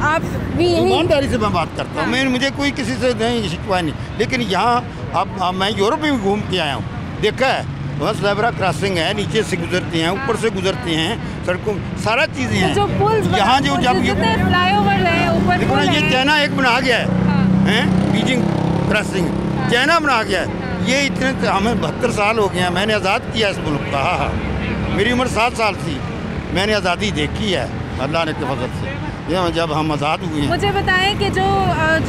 आप भी यही ईमानदारी से मैं बात करता हूँ, मुझे कोई किसी से नहीं शिकवा नहीं, लेकिन यहाँ अब मैं यूरोप में घूम के आया हूँ, देखा है वहाँ ज़ेब्रा क्रॉसिंग है, नीचे से गुजरते हैं, ऊपर से गुजरते हैं, सड़कों सारा चीज़ें हैं। जो पुल यहाँ जो जब फ्लाईओवर है ऊपर, देखो ना, ये चाइना एक बना गया है, बीजिंग क्रॉसिंग चाइना बना गया है। ये इतने हमें 72 साल हो गए हैं, मैंने आज़ाद किया इस मुल्क का। हाँ, मेरी उम्र 7 साल थी, मैंने आज़ादी देखी है अल्लाह ने के फजल से, ये जब हम आज़ाद हुए हैं। मुझे बताएं कि जो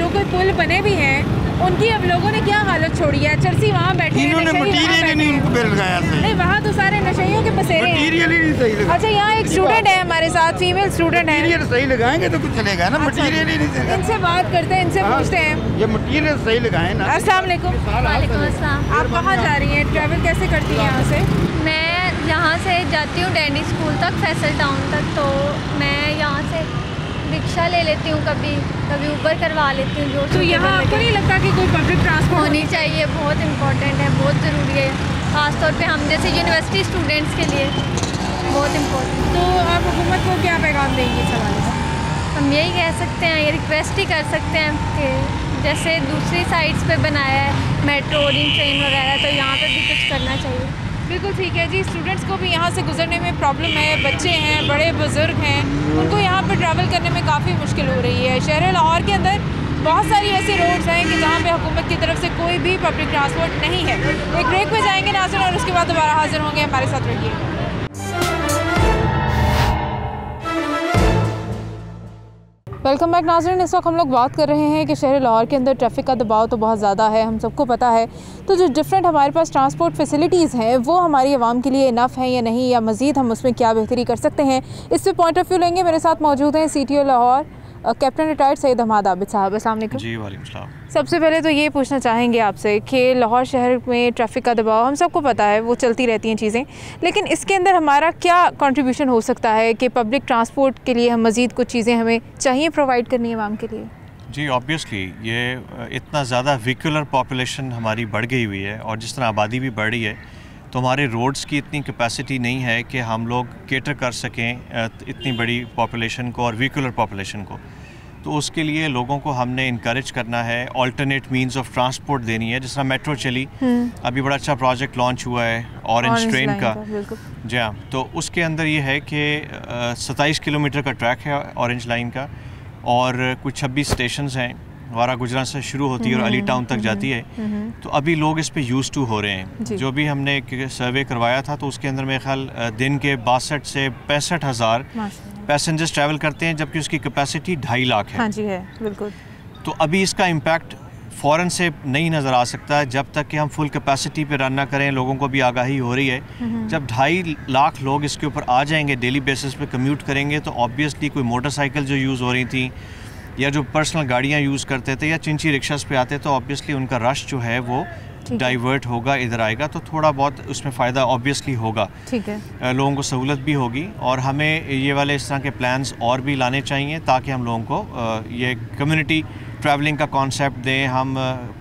कोई पुल बने भी हैं, उनकी अब लोगों ने क्या हालत छोड़ी है? चर्सी वहाँ बैठे हैं, इन्होंने मटीरियल ही नहीं उनको पे लगाया सही। नहीं, वहाँ तो सारे नशेइयों के बसेरे हैं, मटीरियल ही नहीं सही लगा। अच्छा, यहाँ एक स्टूडेंट है हमारे साथ, फीमेल स्टूडेंट है। मटीरियल सही लगाएंगे तो कुछ चलेगा ना, मटीरियल ही नहीं सही। इनसे बात करते हैं, इनसे पूछते हैं। ये मटीरियल सही लगाए ना। अस्सलाम वालेकुम। वालेकुम अस्सलाम। आप कहाँ जा रही हैं? ट्रैवल कैसे करती हैं यहाँ से? मैं यहाँ से जाती हूँ डैंडी स्कूल तक, फैसल टाउन तक, तो मैं यहाँ से रिक्शा ले लेती हूँ, कभी ऊबर करवा लेती हूँ। तो यहाँ आपको नहीं लगता कि कोई पब्लिक ट्रांसपोर्ट होनी चाहिए? बहुत इम्पोर्टेंट है, बहुत ज़रूरी है, ख़ासतौर पे हम जैसे यूनिवर्सिटी स्टूडेंट्स के लिए बहुत इम्पोर्टेंट। तो आप हुकूमत को क्या पैगाम देंगे इस हवाले से? हम यही कह सकते हैं, ये रिक्वेस्ट ही कर सकते हैं कि जैसे दूसरी साइड्स पे बनाया है मेट्रो, ट्रेन वगैरह, तो यहाँ पे भी कुछ करना चाहिए। बिल्कुल ठीक है जी। स्टूडेंट्स को भी यहाँ से गुजरने में प्रॉब्लम है, बच्चे हैं, बड़े बुजुर्ग हैं, उनको यहाँ पर ट्रैवल करने में काफ़ी मुश्किल हो रही है। शहर लाहौर के अंदर बहुत सारी ऐसी रोड्स हैं कि जहाँ पे हुकूमत की तरफ से कोई भी पब्लिक ट्रांसपोर्ट नहीं है। एक ब्रेक पे जाएंगे नाज़रीन, और उसके बाद दोबारा हाजिर होंगे, हमारे साथ रहिए। वेलकम बैक नाज़रीन। इस वक्त हम लोग बात कर रहे हैं कि शहर लाहौर के अंदर ट्रैफिक का दबाव तो बहुत ज़्यादा है, हम सबको पता है। तो जो डिफरेंट हमारे पास ट्रांसपोर्ट फैसिलिटीज़ हैं वो हमारी आवाम के लिए इनफ हैं या नहीं, या मज़ीद हम उसमें क्या बेहतरी कर सकते हैं, इससे पॉइंट ऑफ व्यू लेंगे। मेरे साथ मौजूद हैं CTO Lahore captain retired Syed Hamad Abid साहब। अस्सलाम वालेकुम। जी वालेकुम सलाम। सबसे पहले तो ये पूछना चाहेंगे आपसे कि लाहौर शहर में ट्रैफिक का दबाव हम सबको पता है, वो चलती रहती हैं चीज़ें, लेकिन इसके अंदर हमारा क्या कंट्रीब्यूशन हो सकता है कि पब्लिक ट्रांसपोर्ट के लिए हम मज़ीद कुछ चीज़ें हमें चाहिए प्रोवाइड करनी आवाम के लिए? जी ऑब्वियसली ये इतना ज़्यादा व्हीकुलर पॉपुलेशन हमारी बढ़ गई हुई है, और जिस तरह आबादी भी बढ़ रही है, तो हमारे रोड्स की इतनी कैपेसिटी नहीं है कि हम लोग केटर कर सकें इतनी बड़ी पॉपुलेशन को और व्हीकुलर पॉपुलेशन को। तो उसके लिए लोगों को हमने इनकरेज करना है, अल्टरनेट मींस ऑफ ट्रांसपोर्ट देनी है। जिस तरह मेट्रो चली, अभी बड़ा अच्छा प्रोजेक्ट लॉन्च हुआ है ऑरेंज ट्रेन का। जी हाँ, तो उसके अंदर ये है कि 27 किलोमीटर का ट्रैक है ऑरेंज लाइन का, और कुछ 26 स्टेशंस हैं, वारा गुजरा से शुरू होती है और अली टाउन तक जाती है। तो अभी लोग इस पे यूज़ टू हो रहे हैं। जो भी हमने एक सर्वे करवाया था, तो उसके अंदर मेरे ख्याल दिन के 62 से 65 हज़ार पैसेंजर्स ट्रैवल करते हैं, जबकि उसकी कैपेसिटी 2.5 लाख है। हाँ जी है, बिल्कुल। तो अभी इसका इम्पैक्ट फ़ौरन से नहीं नज़र आ सकता जब तक कि हम फुल कैपेसिटी पे रन ना करें। लोगों को भी आगाही हो रही है, जब 2.5 लाख लोग इसके ऊपर आ जाएंगे, डेली बेसिस पे कम्यूट करेंगे, तो ऑब्वियसली कोई मोटरसाइकिल जो यूज़ हो रही थी या जो पर्सनल गाड़ियाँ यूज़ करते थे या चिंची रिक्शास पे आते, तो ऑब्वियसली उनका रश जो है वो डाइवर्ट होगा, इधर आएगा, तो थोड़ा बहुत उसमें फ़ायदा ऑब्वियसली होगा। ठीक है, लोगों को सहूलत भी होगी, और हमें ये वाले इस तरह के प्लान्स और भी लाने चाहिए ताकि हम लोगों को ये कम्युनिटी ट्रैवलिंग का कॉन्सेप्ट दें, हम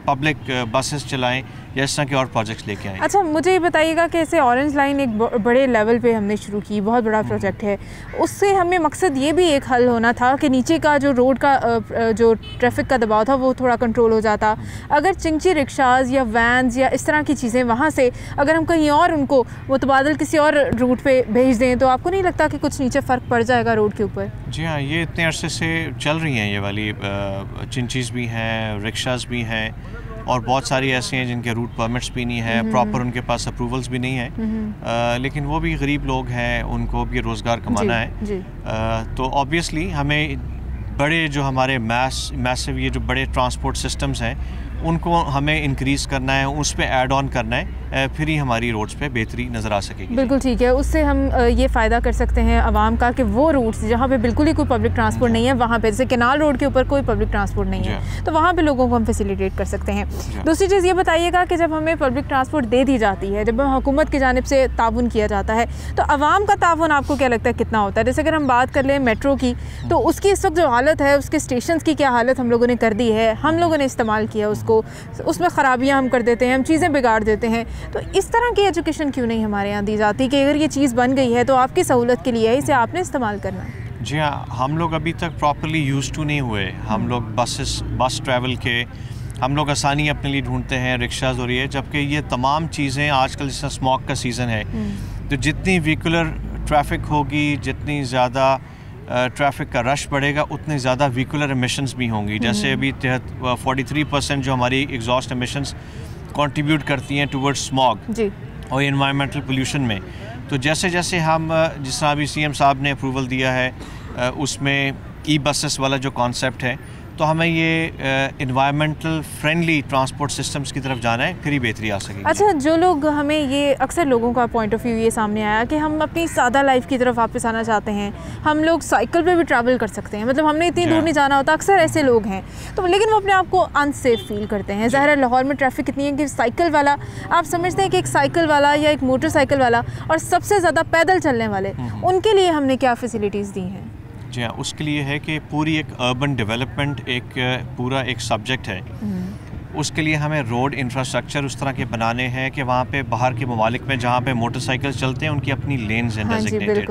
पब्लिक बसेस चलाएं या इस तरह के और प्रोजेक्ट्स लेके आएँ। अच्छा, मुझे ये बताइएगा कि ऐसे ऑरेंज लाइन एक बड़े लेवल पे हमने शुरू की, बहुत बड़ा प्रोजेक्ट है, उससे हमें मकसद ये भी एक हल होना था कि नीचे का जो रोड का जो ट्रैफिक का दबाव था वो थोड़ा कंट्रोल हो जाता। अगर चिंची रिक्शाज या वैन्स या इस तरह की चीज़ें वहाँ से अगर हम कहीं और उनको मुतबादल किसी और रूट पे भेज दें, तो आपको नहीं लगता कि कुछ नीचे फ़र्क पड़ जाएगा रोड के ऊपर? जी हाँ, ये इतने अरसे से चल रही हैं ये वाली चिंचीज़ भी हैं, रिक्शाज भी हैं, और बहुत सारी ऐसे हैं जिनके रूट परमिट्स भी नहीं है, प्रॉपर उनके पास अप्रूवल्स भी नहीं है, लेकिन वो भी गरीब लोग हैं, उनको भी रोज़गार कमाना है। तो ऑब्वियसली हमें बड़े जो हमारे मैसिव ये जो बड़े ट्रांसपोर्ट सिस्टम्स हैं उनको हमें इंक्रीज़ करना है, उस पर ऐड ऑन करना है, फिर ही हमारी रोड्स पे बेहतरी नज़र आ सकेगी। बिल्कुल ठीक है, उससे हम ये फ़ायदा कर सकते हैं आवाम का कि वो रूट्स जहाँ पे बिल्कुल ही कोई पब्लिक ट्रांसपोर्ट नहीं है, वहाँ पे जैसे कैनाल रोड के ऊपर कोई पब्लिक ट्रांसपोर्ट नहीं है, तो वहाँ पे लोगों को हम फैसिलिटेट कर सकते हैं। दूसरी चीज़ ये बताइएगा कि जब हमें पब्लिक ट्रांसपोर्ट दे दी जाती है, जब हुकूमत की जानिब से ताउन किया जाता है, तो आवाम का ताउन आपको क्या लगता है कितना होता है? जैसे अगर हम बात कर लें मेट्रो की, तो उसकी इस वक्त जो हालत है, उसके स्टेशन की क्या हालत हम लोगों ने कर दी है, हम लोगों ने इस्तेमाल किया उसको, उसमें ख़राबियाँ हम कर देते हैं, हम चीज़ें बिगाड़ देते हैं। तो इस तरह की एजुकेशन क्यों नहीं हमारे यहाँ दी जाती कि अगर ये चीज़ बन गई है तो आपकी सहूलत के लिए है, इसे आपने इस्तेमाल करना है? जी हाँ, हम लोग अभी तक प्रॉपर्ली यूज़ टू नहीं हुए। हम लोग बस ट्रैवल के हम लोग आसानी अपने लिए ढूंढते हैं, रिक्शाज और ये, जबकि ये तमाम चीज़ें आजकल जैसा स्मॉग का सीज़न है, तो जितनी व्हीकुलर ट्रैफिक होगी, जितनी ज़्यादा ट्रैफिक का रश बढ़ेगा, उतने ज़्यादा व्हीकुलर एमिशंस भी होंगी। जैसे अभी 43% जो हमारी एग्जॉस्ट एमिशंस कंट्रीब्यूट करती हैं टुवर्ड्स स्मॉग और एनवायरमेंटल पोल्यूशन में, तो जैसे जैसे हम जिस तरह अभी CM साहब ने अप्रूवल दिया है उसमें ई-बसेस वाला जो कॉन्सेप्ट है, तो हमें ये इन्वायरमेंटल फ्रेंडली ट्रांसपोर्ट सिस्टम्स की तरफ जाना है, फिर ही बेहतरी आ सकेगी। अच्छा, जो लोग हमें ये अक्सर लोगों का पॉइंट ऑफ व्यू ये सामने आया कि हम अपनी सादा लाइफ की तरफ वापस आना चाहते हैं, हम लोग साइकिल पे भी ट्रैवल कर सकते हैं, मतलब हमने इतनी दूर नहीं जाना होता, अक्सर ऐसे लोग हैं, तो लेकिन वो अपने आप को अनसेफ फील करते हैं। ज़ाहिर है लाहौर में ट्रैफिक इतनी है कि साइकिल वाला, आप समझते हैं कि एक साइकिल वाला या एक मोटरसाइकिल वाला और सबसे ज़्यादा पैदल चलने वाले, उनके लिए हमने क्या फैसिलिटीज़ दी हैं? जी हाँ, उसके लिए है कि पूरी एक अर्बन डेवलपमेंट एक पूरा एक सब्जेक्ट है। उसके लिए हमें रोड इंफ्रास्ट्रक्चर उस तरह के बनाने हैं कि वहाँ पे बाहर के ममालिक में जहाँ पे मोटरसाइकिल चलते हैं उनकी अपनी लेन्स हैं डेजिग्नेटेड,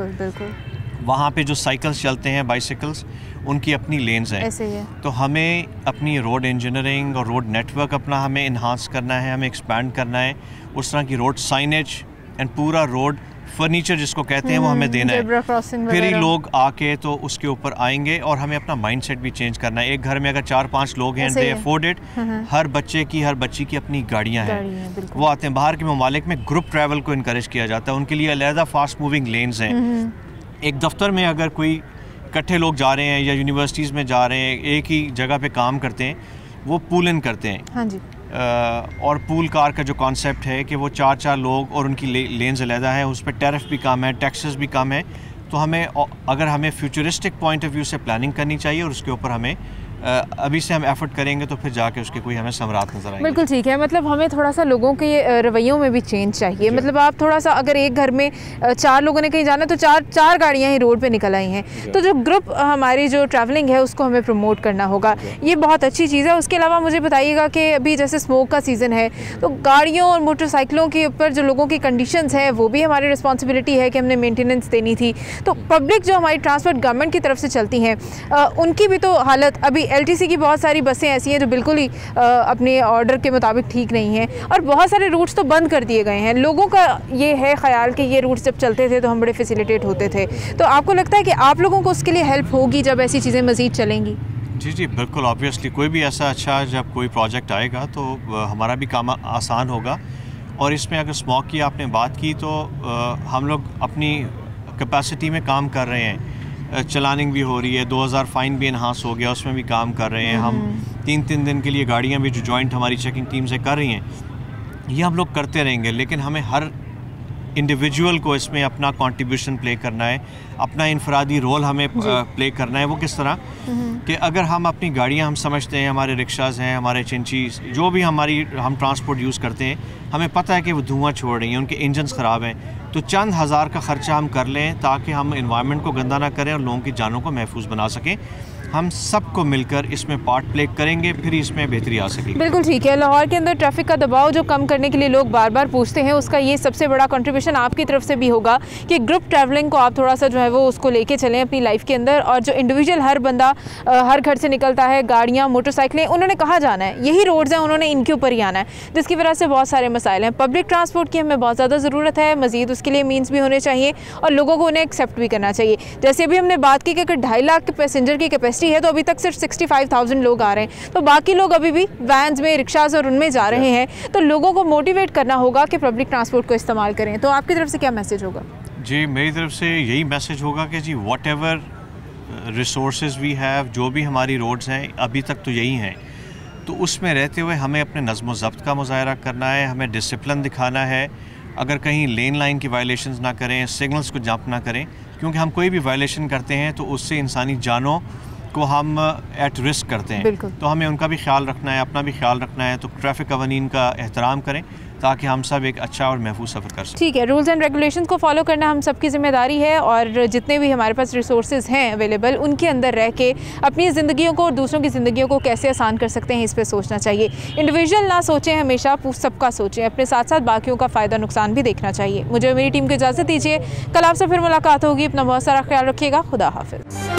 वहाँ पे जो साइकिल्स चलते हैं, बाइसिकल्स, उनकी अपनी लेन्स हैं। ऐसे ही तो हमें अपनी रोड इंजीनियरिंग और रोड नेटवर्क अपना हमें इन्हांस करना है, हमें एक्सपैंड करना है, उस तरह की रोड साइनेज एंड पूरा रोड फर्नीचर जिसको कहते हैं वो हमें देना है, फिर ही लोग आके तो उसके ऊपर आएंगे। और हमें अपना माइंडसेट भी चेंज करना है। एक घर में अगर 4-5 लोग हैं, दे अफोर्ड इट, हर बच्चे की हर बच्ची की अपनी गाड़ियाँ हैं, वो आते हैं। बाहर के ममालिक में ग्रुप ट्रैवल को इनकरेज किया जाता है, उनके लिए अलहदा फास्ट मूविंग लेन्स हैं। एक दफ्तर में अगर कोई इकट्ठे लोग जा रहे हैं या यूनिवर्सिटीज़ में जा रहे हैं, एक ही जगह पे काम करते हैं, वो पूल इन करते हैं। हाँ जी। और पूल कार का जो कॉन्सेप्ट है कि वो 4-4 लोग और उनकी लेन्स अलहदा है, उस पर टैरिफ भी कम है, टैक्सेस भी कम है। तो हमें अगर हमें फ्यूचरिस्टिक पॉइंट ऑफ व्यू से प्लानिंग करनी चाहिए और उसके ऊपर हमें अभी से हम एफर्ट करेंगे तो फिर जाके उसके कोई हमें समरात नजर आएंगे। बिल्कुल ठीक है, मतलब हमें थोड़ा सा लोगों के रवैयों में भी चेंज चाहिए। मतलब आप थोड़ा सा, अगर एक घर में 4 लोगों ने कहीं जाना तो चार गाड़ियाँ ही रोड पे निकल आई हैं, तो जो ग्रुप हमारी जो ट्रैवलिंग है उसको हमें प्रमोट करना होगा, ये बहुत अच्छी चीज़ है। उसके अलावा मुझे बताइएगा कि अभी जैसे स्मोक का सीज़न है, तो गाड़ियों और मोटरसाइकिलों के ऊपर जो लोगों की कंडीशंस है वो भी हमारी रिस्पॉन्सिबिलिटी है कि हमने मेंटेनेंस देनी थी। तो पब्लिक जो हमारी ट्रांसपोर्ट गवर्नमेंट की तरफ से चलती हैं, उनकी भी तो हालत, अभी LTC की बहुत सारी बसें ऐसी हैं जो बिल्कुल ही अपने ऑर्डर के मुताबिक ठीक नहीं हैं, और बहुत सारे रूट्स तो बंद कर दिए गए हैं। लोगों का ये है ख्याल कि ये रूट्स जब चलते थे तो हम बड़े फैसिलिटेट होते थे। तो आपको लगता है कि आप लोगों को उसके लिए हेल्प होगी जब ऐसी चीज़ें मज़ीद चलेंगी? जी जी बिल्कुल, ऑब्वियसली कोई भी ऐसा अच्छा जब कोई प्रोजेक्ट आएगा तो हमारा भी काम आसान होगा। और इसमें अगर स्मॉग की आपने बात की तो हम लोग अपनी कैपेसिटी में काम कर रहे हैं, चलानिंग भी हो रही है, 2000 फ़ाइन भी इन्हांस हो गया, उसमें भी काम कर रहे हैं हम। 3-3 दिन के लिए गाड़ियाँ भी जो जॉइंट हमारी चेकिंग टीम से कर रही हैं, ये हम लोग करते रहेंगे। लेकिन हमें हर इंडिविजुअल को इसमें अपना कंट्रीब्यूशन प्ले करना है, अपना इनफरादी रोल हमें प्ले करना है। वो किस तरह कि अगर हम अपनी गाड़ियाँ हम समझते हैं, हमारे रिक्शाज़ हैं, हमारे चिंची, जो भी हम ट्रांसपोर्ट यूज़ करते हैं, हमें पता है कि वो धुआं छोड़ रही हैं, उनके इंजन्स ख़राब हैं, तो चंद हज़ार का ख़र्चा हम कर लें ताकि हम इन्वायरमेंट को गंदा ना करें और लोगों की जानों को महफूज बना सकें। हम सबको मिलकर इसमें पार्ट प्ले करेंगे, फिर इसमें बेहतरी आ सकेगी। बिल्कुल ठीक है। लाहौर के अंदर ट्रैफिक का दबाव जो कम करने के लिए लोग बार बार पूछते हैं, उसका ये सबसे बड़ा कंट्रीब्यूशन आपकी तरफ से भी होगा कि ग्रुप ट्रैवलिंग को आप थोड़ा सा जो है वो उसको लेके चलें अपनी लाइफ के अंदर, और जो इंडिविजुअल हर बंदा हर घर से निकलता है, गाड़ियाँ, मोटरसाइकिलें, उन्होंने कहाँ जाना है, यही रोड्स हैं, उन्होंने इनके ऊपर ही आना है, जिसकी वजह से बहुत सारे मसाइल हैं। पब्लिक ट्रांसपोर्ट की हमें बहुत ज़्यादा ज़रूरत है, मज़ीद उसके लिए मीन्स भी होने चाहिए और लोगों को उन्हें एक्सेप्ट भी करना चाहिए। जैसे अभी हमने बात की कि अगर 2.5 लाख के पैसेंजर की कैपेसिटी है तो अभी तक सिर्फ 65,000 लोग आ रहे हैं, तो बाकी लोग अभी भी वैन्स में, रिक्शाज और उनमें जा रहे हैं। तो लोगों को मोटिवेट करना होगा कि पब्लिक ट्रांसपोर्ट को इस्तेमाल करें। तो आपकी तरफ से क्या मैसेज होगा? जी, मेरी तरफ से यही मैसेज होगा कि जी whatever resources we have, जो भी हमारी रोड्स हैं अभी तक तो यही हैं, तो उसमें रहते हुए हमें अपने नज़्म ज़ब्त का मुज़ाहरा करना है, हमें डिसिप्लिन दिखाना है। अगर कहीं लेन लाइन की वायलेशंस ना करें, सिग्नल्स को जंप ना करें, क्योंकि हम कोई भी वायलेशन करते हैं तो उससे इंसानी जानों को हम एट रिस्क करते हैं, तो हमें उनका भी ख्याल रखना है, अपना भी ख्याल रखना है। तो ट्रैफिक कवानीन का एहतराम करें ताकि हम सब एक अच्छा और महफूज सफ़र कर सकें। ठीक है, रूल्स एंड रेगुलेशंस को फॉलो करना हम सबकी ज़िम्मेदारी है, और जितने भी हमारे पास रिसोर्सेज हैं अवेलेबल, उनके अंदर रह के अपनी ज़िंदगियों को और दूसरों की ज़िंदगियों को कैसे आसान कर सकते हैं, इस पर सोचना चाहिए। इंडिविजुअल ना सोचें, हमेशा सबका सोचें, अपने साथ साथ बाकियों का फ़ायदा नुकसान भी देखना चाहिए। मुझे मेरी टीम को इजाज़त दीजिए, कल आपसे फिर मुलाकात होगी। अपना बहुत सारा ख्याल रखिएगा। खुदा हाफिज़।